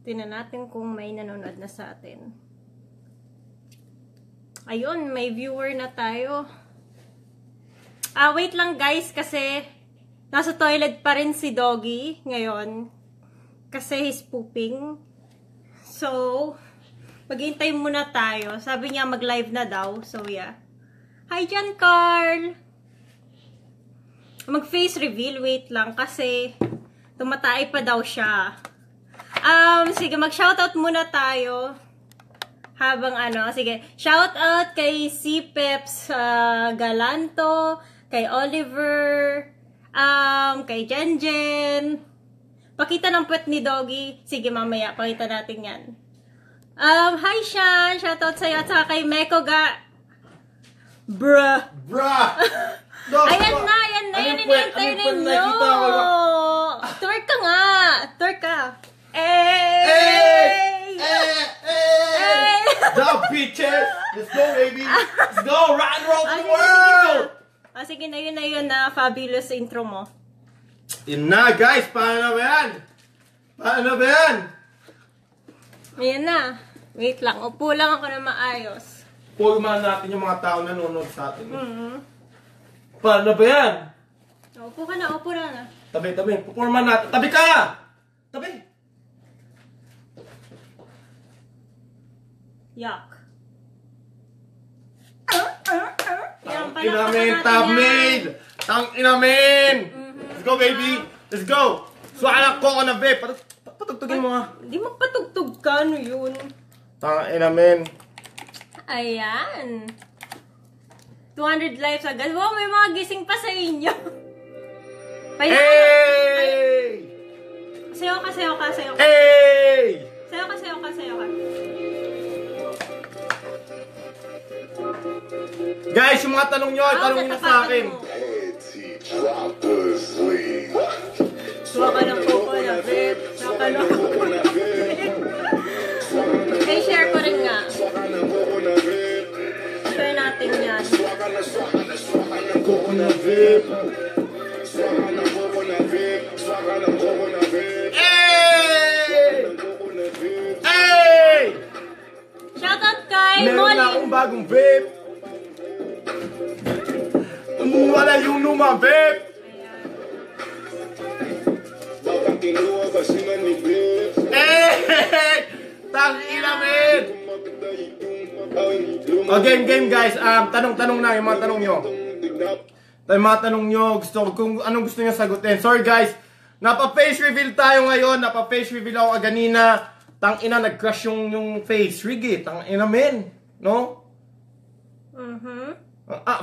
Tingnan natin kung may nanonood na sa atin. Ayun, may viewer na tayo. Wait lang guys, kasi nasa toilet pa rin si Doggy ngayon. Kasi he's pooping. So, maghintay muna tayo. Sabi niya mag-live na daw. So, yeah. Hi dyan, Carl! Mag-face reveal. Wait lang, kasi tumatay pa daw siya. Sige, mag-shoutout muna tayo. Habang sige, shoutout kay C-Peps Galanto, kay Oliver, kay Jenjen. Pakita ng puwet ni Doggy. Sige, mamaya, pakita natin yan. Hi, Shan! Shoutout sa'yo. At saka kay Meko Bruh! No, ayan na! Yan in-enter ninyo! Twerk ka nga! Twerk ka! Hey! The bitches! Let's go, baby! Let's go! Rock and roll to the world! Sige na yun na fabulous intro mo. Yun na, guys! Paano ba yan? Ayan na. Wait lang. Upo lang ako na maayos. Pulman natin yung mga tao na nanonood sa atin. Paano ba yan? Upo ka na. Upo na. Tabi. Pupulman natin. Tabi ka! Tabi! Yuck. Tang inamin! Let's go, baby! Let's go! Suwakan ako na vape. Patugtugin mo nga. Di magpatugtog ka. Ano yun? Tang inamin. Ayan. 200 lives agad. Wow, may mga gising pa sa inyo. Hey! Sayo ka. Hey! Sayo ka. Guys, yung mga tanong nyo, tanong nyo sa akin. Suwa ka ng koko na vape. Hey, share ko rin nga. Share natin yan. Hey! Shoutout kay Molly. Meron na akong bagong vape. Wala yung lumang vape. Hey! Tang inamin! Game guys. Tanong na yung mga tanong nyo. Gusto ko kung anong gusto nyo sagutin. Sorry guys. Napa-face reveal tayo ngayon. Napa-face reveal ako kaganina. Tang ina, nag-crush yung face rig eh. Tang ina men. No?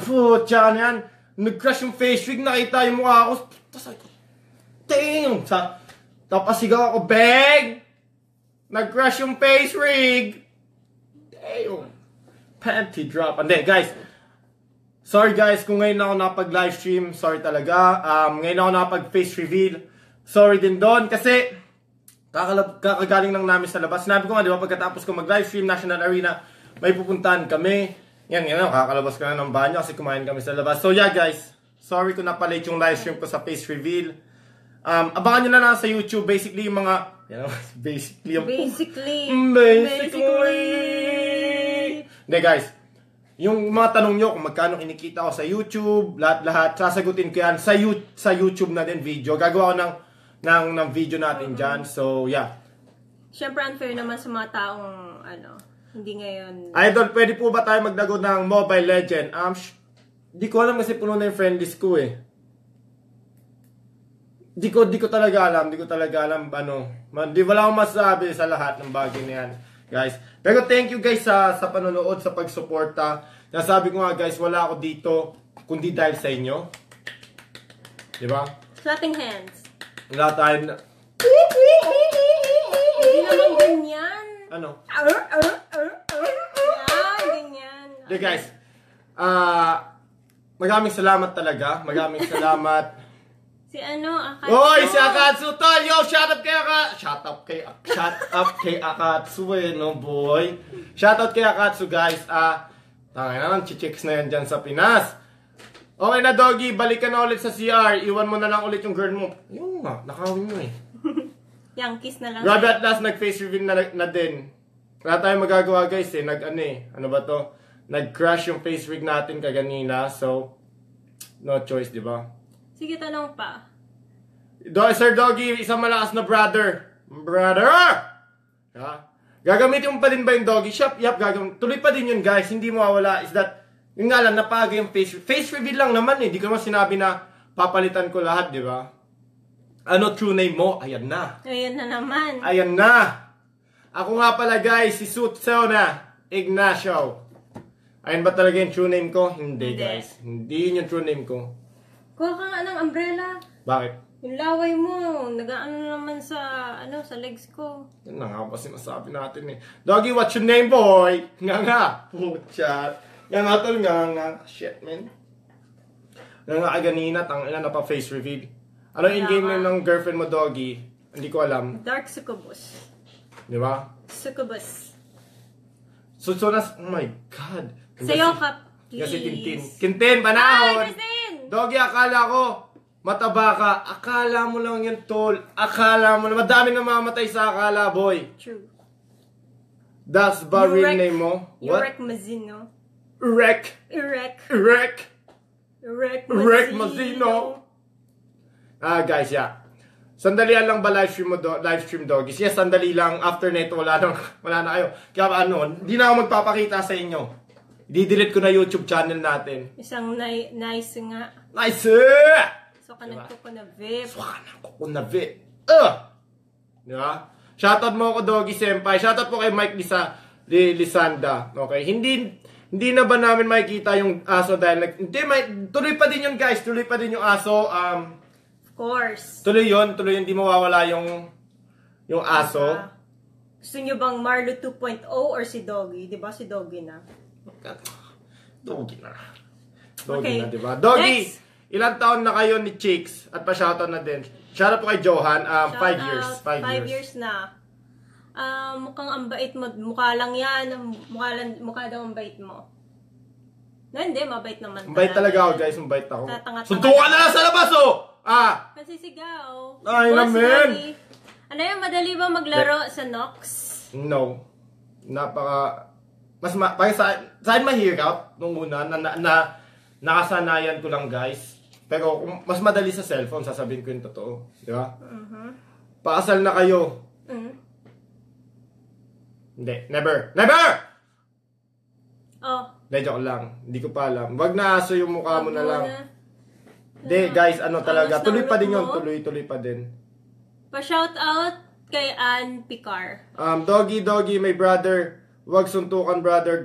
Putya yan. Nag-crush yung face rig. Nakita yung mukha ko. Damn! Tapos sigaw ako, bang! Nag-crush yung face rig. Damn! Panty drop. And then, guys, sorry guys kung ngayon ako napag-livestream. Sorry talaga. Ngayon ako napag-face reveal. Sorry din doon kasi kakagaling lang namin sa labas. Sinabi ko nga, di ba, pagkatapos ko mag-livestream, National Arena, may pupuntahan kami. Yan, kakalabas ko na ng banyo kasi kumain kami sa labas. So yeah guys, sorry kung napalate yung livestream ko sa face reveal. Abangan nyo na lang sa YouTube, basically yung mga, basically. Hindi guys, yung mga tanong nyo kung magkano kinikita ko sa YouTube, lahat, sasagutin ko yan sa YouTube na din video. Gagawa ko ng video natin dyan. So yeah. Siyempre unfair naman sa mga taong, hindi ngayon. Idol, pwede po ba tayo maglago ng Mobile Legend? Di ko alam kasi puno na yung friend list ko eh. Di ko talaga alam. Wala akong masabi sa lahat ng bagay na yan, guys. Pero thank you guys sa panonood, sa pagsuporta. Nasabi ko nga guys, wala ako dito kundi dahil sa inyo. Di ba? Clapping hands. Wala tayo na... Hindi naman ganyan. Ano? Ganyan. Okay guys, maraming salamat talaga. Maraming salamat. Si Akatsu. Oy, si Akatsu tol. Yo, shout out kay Akatsu no boy. Shout out kay Akatsu guys. Tangina lang, chichicks na yan dyan sa Pinas. Okay na Doggy, balik ka na ulit sa CR. Iwan mo na lang ulit yung girl mo. Yung nga, nakawin mo eh. Yung kiss na lang. Grabe at last, nag-face reveal na din. Wala tayong magagawa guys eh. Ano ba to? Nag-crash yung face rig natin kaganina. So, no choice, di ba? Sige, tanong pa. Sir Doggy, isang malakas na brother. Brother! Ha? Gagamitin mo pa din ba yung Doggy Shop? Yup, tuloy pa din yun guys. Hindi mawawala. Is that, yun nga lang, napaga yung face reveal lang naman eh. Di ko naman sinabi na papalitan ko lahat, di ba? Ano true name mo? Ayan na. Ayan na naman. Ayan na. Ako nga pala guys, si Sutsona Ignacio. Ayan ba talaga yung true name ko? Hindi guys. Hindi yun yung true name ko. Kuha ka nga ng umbrella. Bakit? Yung laway mo, nag-ano naman sa legs ko. Yan na nga ba sinasabi natin eh. Doggy, what's your name, boy? Nga. Puchat. Nga tol, nga. Shit, man. Nga ganina, tangina na pa face reveal. Ano yung in-game na ng girlfriend mo, Doggy? Hindi ko alam. Dark Succubus. Di ba? Succubus. So, oh my God. Sayo ka, please. Kasi Tintin, panahon. Ay, Tintin! Doggy, akala ko, mataba ka. Akala mo lang yan, tol. Akala mo na. Madami na mamatay sa akala, boy. True. That's ba real name mo? What? Urek Mazino. Urek Mazino. Guys, yeah. Sandalian lang ba live stream Doggies? Yes, sandali lang. After neto, wala na kayo. Kaya hindi na ako magpapakita sa inyo. Di-delete ko na YouTube channel natin. Isang nice nga. Nice! So, kanan ko na VIP. Diba? Shoutout mo ako, Doggy Senpai. Shoutout po kay Mike Lisanda. Okay? Hindi na ba namin makikita yung aso dahil tuloy pa din yun guys. Tuloy pa din yung aso. Of course. Tuloy yun, hindi mawawala yung aso. Gusto nyo bang Marlo 2.0 or si Doggy? Diba si Doggy na? Doggy na, Okay. diba? Doggy, Next. ilang taon na kayo ni Chicks? At pa-shoutout na din. Shoutout po kay Johan. 5 years. 5 years na. Mukhang ang bait mo. Mukha lang yan. Mukha daw ang bait mo. No, hindi. Mabait naman. Mabait talaga ako, guys. Mabait ako. Tatanga-tanga. Suntukan na lang sa labas, oh! Kasi sigaw. Ay, naman. Ano yan? Madali ba maglaro sa Nox? No. Sa akin mahirap nung una na nakasanayan ko lang guys. Pero kung mas madali sa cellphone, sasabihin ko yung totoo. Di ba? Paasal na kayo. Hindi. Never! Oh. Hindi, joke lang. Hindi ko pa alam. Wag na aso yung mukha mo na lang. Hindi, guys, talaga. Tuloy pa din yun. Tuloy pa din. Pa-shoutout kay Ann Picar. Doggy, my brother. Wag suntukan, brother.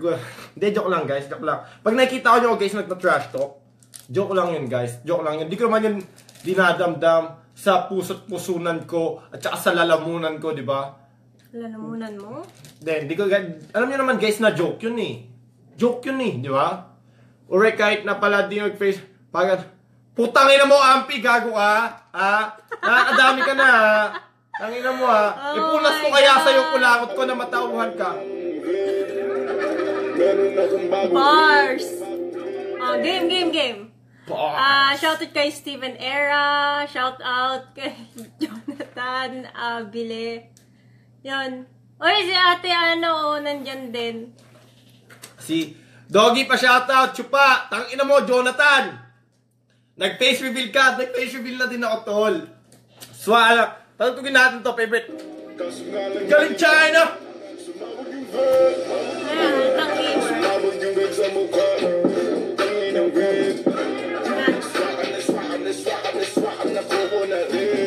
Hindi, joke lang, guys. Joke lang. Pag nakikita ko nyo, guys, nagta-trash talk, joke lang yun, guys. Joke lang yun. Hindi ko naman yun dinadamdam sa puso't pusunan ko at saka sa lalamunan ko, di ba? Lalamunan mo? Hindi ko, alam nyo naman, guys, na joke yun eh. Joke yun eh, di ba? Or kahit na pala di mag-face, putangin na mo, Ampi, gago ka. Nakakadami ka na, ha? Tangina mo, ha? Ipunas ko kaya sa'yo kulakot ko na matauhan ka. Bars! Game. Shoutout kay Steven Era. Shoutout kay Jonathan Abile. Yun. Oy, si ate nandyan din. Si Doggy pa shoutout. Chupa, tangina mo, Jonathan. Nag-face reveal ka. Nag-face reveal na din ako, tol. Patutugin natin to, favorite. Galing China!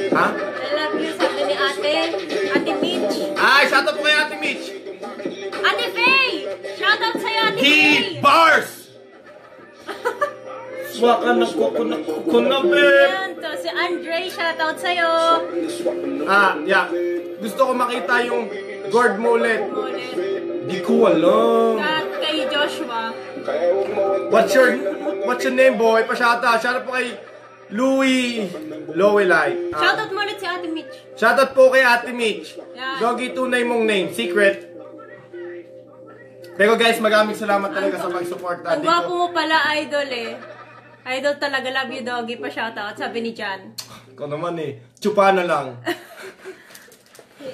Ha? I love you, sabi ni Ate Mitch. Shoutout po kay Ate Mitch. Ate Faye! Shoutout sa'yo, Ate Faye! Heat bars! Swaka na ko na, Yan to, si Andre, shoutout sa'yo. Yeah. Gusto ko makita yung gourd mo ulit. Di ko alam. At kay Joshua. What's your name, boy? Pa-shoutout. Shoutout po kay Louie Lowelai. Shoutout mo ulit si Ate Mitch. Shoutout po kay Ate Mitch. Yan. Doggy, tunay mong name. Secret. Pero guys, maraming salamat talaga sa pag-support. Ang gwapo mo pala, idol eh. Idol talaga, love you, Doggy. Pa-shoutout, sabi ni Jan. Ikaw naman eh. Chupa na lang.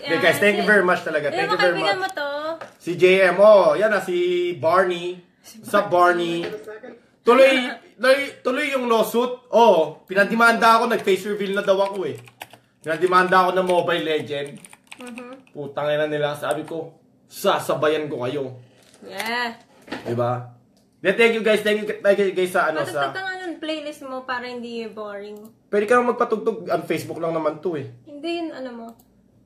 Okay, guys, thank you very much talaga. Thank you very kaibigan mo much. to. Si JM, oh, yan na, si Barney. Sa Barney. Tuloy yung lawsuit. Oh, pinadimanda ako, nag-face reveal na daw ako eh. Pinadimanda ako ng Mobile Legend. Putang ina nila, sabi ko, sasabayan ko kayo. Yeah. Diba? Thank you guys sa ano Patugtog sa... ka nga ng playlist mo para hindi boring. Pwede ka naman magpatugtog, ang Facebook lang naman to eh. Hindi yun, ano mo.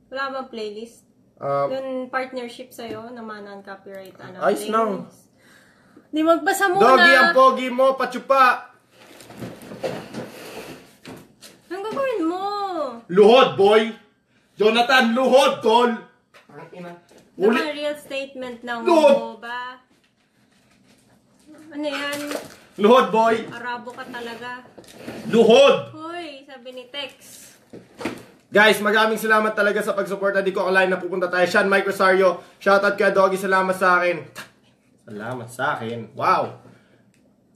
Wala bang playlist? Yung partnership sa'yo, naman non-copyright. Ano, Ayos lang. Di magbasa muna. Doggy, ang pogi mo, patsupa! Anong gagawin mo? Luhod, boy! Jonathan, luhod, tol! Ulit! Naka-real statement ng Luhod! mo ba? Ano yan? Luhod, boy! Arabo ka talaga. Luhod! Hoy, sabi ni Tex. Guys, maraming salamat talaga sa pag-suporta. Di ko akalain na pupunta tayo. Sean Mike Rosario, shoutout kay Doggy, salamat sa akin. Salamat sa akin. Wow!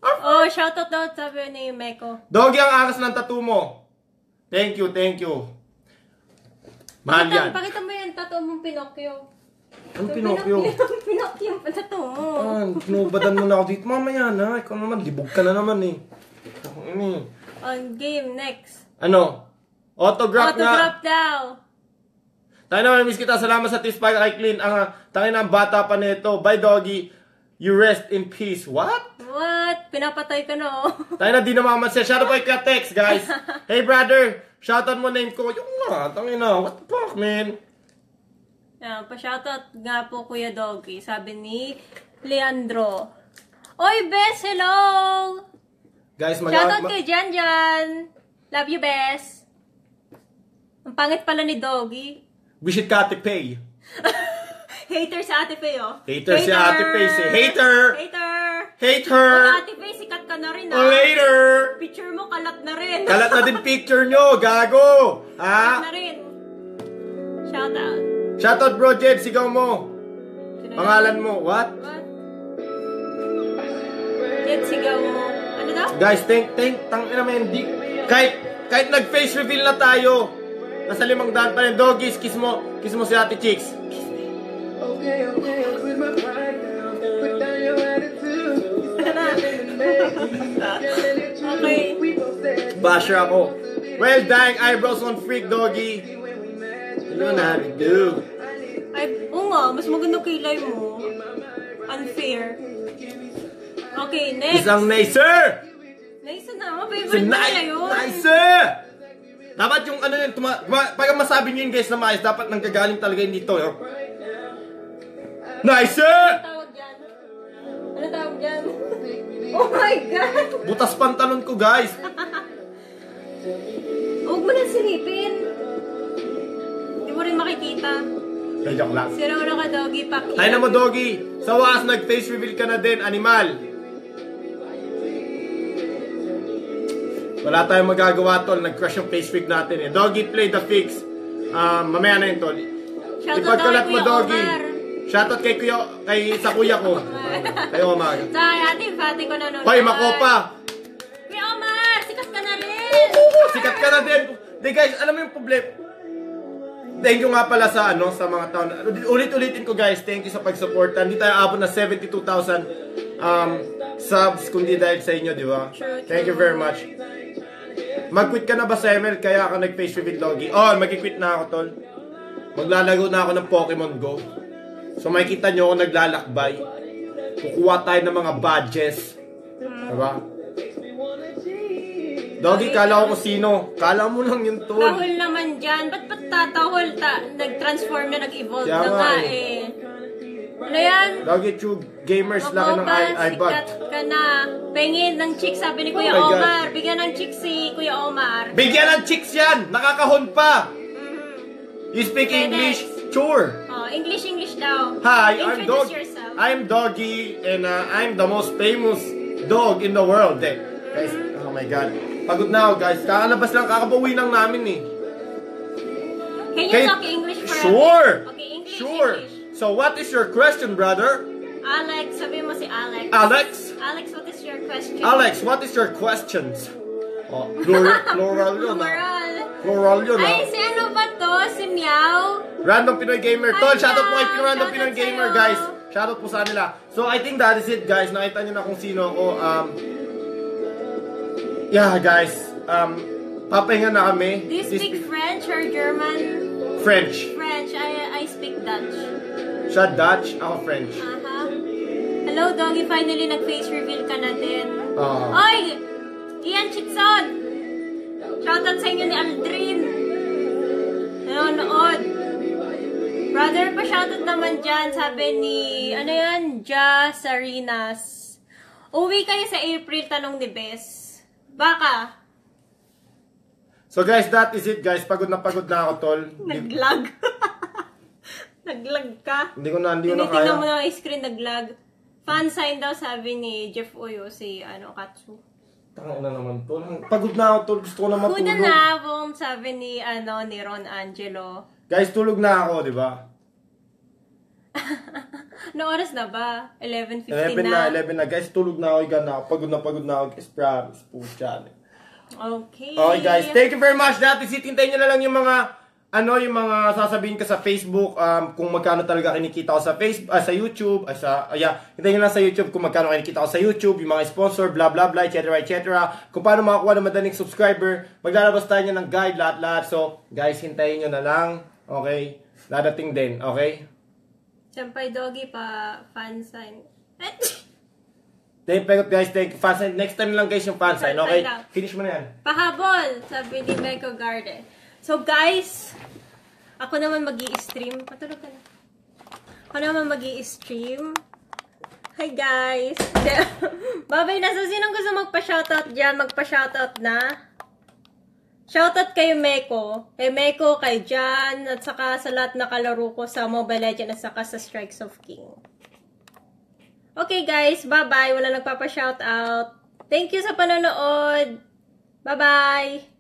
Oh, shoutout daw, sabi ni Meko. Doggy, ang angas ng tattoo mo. Thank you, thank you. Mahal yan. Pakita mo yan, tattoo mong Pinocchio. Ang Pinocchio. Pinocchio yung tattoo mo. Pinubadan mo na ako dito. Mamaya na. Ikaw naman, libog ka na naman eh. On game, next. Ano? Autograph nga. Autograph daw. Tayo naman, miss kita. Salamat sa tips para kay Clean. Tangin ang bata pa nito. Bye, Doggy. You rest in peace. What? What? Pinapatay ka na, oh. Tayo na, di na mamansya. Shoutout kay Tex, guys. Hey, brother. Shoutout mo name ko. Yung nga, tangin na. What the fuck, man? Yan, pa-shoutout nga po, Kuya Doggy. Sabi ni Leandro. Oy, Bes, hello! Guys, Shoutout kay Jan. Love you, Bes. Ang pangit pala ni Doggy. Visit ka, Ate Pay. Hater sa Ate Pay, oh. Hater si Ate Pay. Hater! Hater! Hater! Oh, Ate Pay, sikat ka na rin, ah. Later! Picture mo, kalat na rin. Kalat na din picture nyo, gago! Kalat Ha? na rin. Shoutout. Shoutout, bro, Jed. Sigaw mo. Pangalan mo. What? What? Jed, sigaw mo. Ano daw? Guys, tangina men, kahit nag-face reveal na tayo, nasa 500 pa rin. Doggies, kiss mo si Ate Chicks. Okay, with my pride down, put down your attitude. Okay. Basher ako. Well, dang eyebrows on freak, Doggy. You know how to do. Ay, oo nga, mas maganda kilay mo. Unfair. Okay, next. Isang nicer! Nice na, favorite mo na yun. Nicer! Dapat yung ano yun, pag masabi nyo yun guys na maayos, dapat nanggagaling talaga yun dito. Yo. Nicer! Ano tawag dyan? Ano tawag dyan? Oh my God! Butas pantalon ko guys. Huwag mo na silipin. Hindi mo rin makikita. Ay, joke lang. Sira ulo ka, Doggy. Paki. Tayo na mo, Doggy. Sa wakas, nag-face reveal ka na din, animal. Wala tayong magagawa, tol. Nag-crush yung face wig natin eh. Doggy, play the fix. Mamaya na yun, tol. Shoutout Ipagkalat daw mo, kay Kuya Doggy. Omar. Shoutout sa kuya ko. Kayo, Omar. Sa ate, pati ko nanonood. Hoy, makopa. Kuya Omar, sikat ka na rin. Sikat ka na din. Di guys, alam mo yung problem. Thank you nga pala sa sa mga taon. Ulit-ulitin ko guys, thank you sa pag-suporta. Hindi tayo abot na 72,000 subs kundi dahil sa inyo, di ba? True. Thank you very much. Mag-quit ka na ba sa ML kaya ako nag-face reveal, Doggy? Oh, mag-quit na ako, tol. Maglalago na ako ng Pokemon Go. So makikita nyo ako naglalakbay. Kukuha tayo ng mga badges. Diba? Doggy, kala ko sino. Kala mo lang yung tol. Tahol naman dyan. Ba't tatahol? Nag-transform na, nag-evolve Kaya na nga nga eh. Ano yan? Doggy, true gamers laki ng iBot. Sikat ka na. Pengin ng chicks, sabi ni Kuya Oh my God. Omar. Bigyan ng chicks si Kuya Omar. Bigyan ng chicks yan! Nakakahon pa! You speak Okay, English? next. Sure! Oh, English daw. Hi, Introduce yourself. I'm Doggy, and I'm the most famous dog in the world. Eh. Guys, oh my God. Pagod na ako, guys. Kakalabas lang, kakabawi lang namin eh. Can you Okay. talk English for Sure! a bit? Okay, English, Sure! English. So, what is your question, brother? Alex, sabi mo si Alex. Alex? Alex, what is your question? Alex, what is your questions? Oh, plural yun ah. Plural. Coral yun, Ay, ha? si ano ba to? Si Meow? Random Pinoy Gamer. Tol, Hi, shoutout po kay Meow. Random Pinoy Shoutout Gamer, sa'yo. guys. Shoutout po sa kanila. So, I think that is it, guys. Nakita nyo na kung sino ako. Yeah, guys. Papahinga na kami. Do you speak French or German? French. French. I speak Dutch. Siya Dutch, ako French. Aha. Hello, Doggy. Finally, nag-face reveal ka na din. Ah. Oy! Ian Chitson! Shoutout sa inyo ni Aldrin. Nanonood. Brother, pa-shoutout naman dyan. Sabi ni, ano yan? Ja Sarinas. Uwi kayo sa April, tanong ni Bes. Baka. So, guys, that is it, guys. Pagod na ako, tol. Naglag. Naglag ka. Hindi ko na Tinitingnan mo kaya. na yung screen, naglag. Fan sign daw, sabi ni Jeff Oyo, si Katsu. Tanga na naman, tol. Pagod na ako, tol. Gusto ko na matulog. Good na po, sabi ni, ni Ron Angelo. Guys, tulog na ako, di ba? No oras na ba? 11:50 11 na. Guys, tulog na ako. Igan na ako. Pagod na ako. Guys, promise. Pucha. Okay. Okay, guys. Thank you very much. That is it. Hintayin nyo na lang yung mga yung mga sasabihin ko sa Facebook, kung magkano talaga kinikita ko sa Facebook, sa YouTube, hintayin nyo lang sa YouTube kung magkano kinikita ko sa YouTube, yung mga sponsor, blah, blah, blah, etc., etc. Kung paano makakuha ng madaling subscriber, maglalabas tayo ng guide, lahat-lahat. So, guys, hintayin nyo na lang. Okay? Dadating din. Okay? Siyempre, Doggy pa, fan sign. Thank you, guys. Thank you. Fansign. Next time lang, guys, yung fansign. Okay? Finish mo na yan. Pahabol, sabi ni Meco Garden. So, guys, ako naman mag-i-stream. Patulog ka na. Ako naman mag-i-stream. Hi, guys. Babay na. So, sinong gusto magpa-shoutout dyan? Magpa-shoutout na. Shoutout kay Meco. Kay Meco, kay Jan, at saka sa lahat na kalaro ko sa Mobile Legends at saka sa Strikes of King. Okay, guys. Bye-bye. Wala nagpapa-shoutout. Thank you sa panonood. Bye-bye.